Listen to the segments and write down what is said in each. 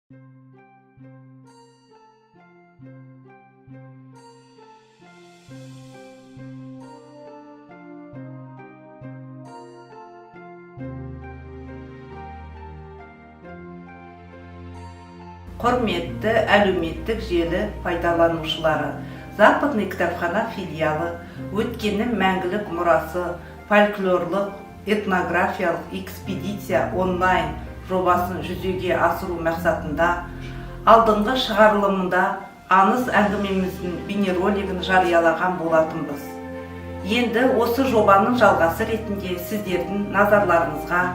Құрметті әлеуметтік желі пайдаланушылары, Западный кітапхана филиалы өткеннің мәңгілік мұрасы фольклорлық этнографиялық экспедиция онлайн жобасын жүзеге асыру мақсатында алдыңғы шығарылымында аңыз әңгімеміздің бейнеролигін жариялаған болатынбыз. Енді осы жобаның жалғасы ретінде сіздердің назарларыңызға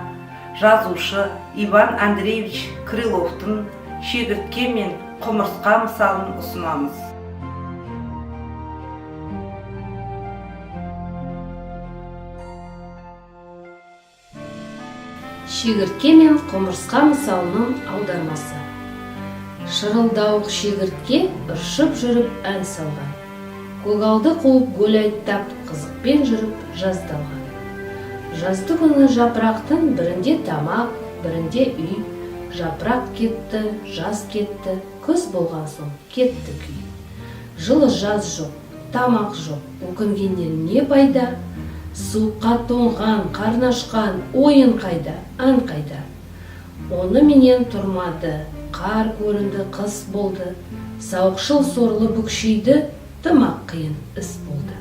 жазушы Иван Андреевич Крыловтың шегіртке мен құмырсқа мысалын ұсынамыз. Шегіртке мен құмырсқа мысалының аудармасы. Шырылдауық шегіртке ыршып жүріп ән салған. Көгалды қуып гөл айттап қызықпен жүріп жаздалған. Жазды күні жапырақтың бірінде тамақ, бірінде үй. Жапырақ кетті, жаз кетті, күз болған соң кетті күй. Жылы жаз жоқ, тамақ жоқ, өкінгеннен не пайда? Суыққа тоңған, қарнашқан, ойын қайда, ән қайда? Оны менен тұрмады, қар көрінді, қыс болды. Сауықшыл сорлы бүкшейді, тымақ қиын іс болды.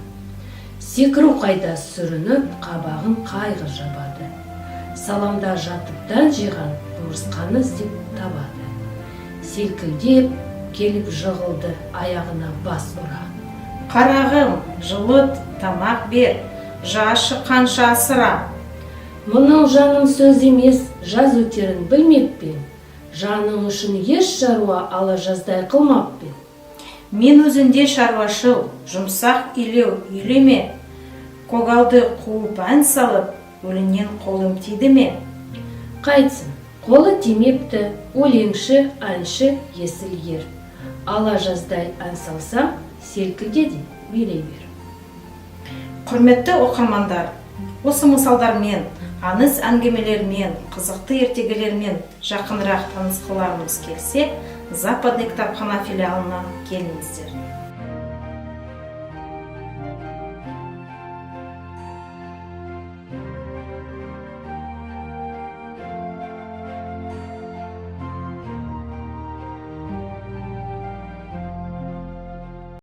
Секіру қайда сүрініп, қабағын қайғы жабады. Саламда жатыптан жиған құмырсқаны іздеп табады. Селкілдеп келіп жығылды, аяғына бас ұра. Қарағым, жылыт, тамақ бер, жашы қанша асыра. Мұның жаным сөз емес, жаз өтерін білмеп пен. Жаның үшін еш шаруа ала жаздай қылмап пен. Мен өзінде шаруашыл, жұмсақ илеу, үйлеме. Көгалды қуып ән салып, өлінен қолым тиді ме? Қайтсын, қолы тимепті, өлеңші, әнші, есіл ер. Ала жаздай ән салсам, селкілде де билей бер. Құрметті оқырмандар, осы мысалдармен, аңыз әңгімелермен, қызықты ертегілермен жақынырақ таныс қыларымыз келсе, Западный кітапхана филиалына келіңіздер.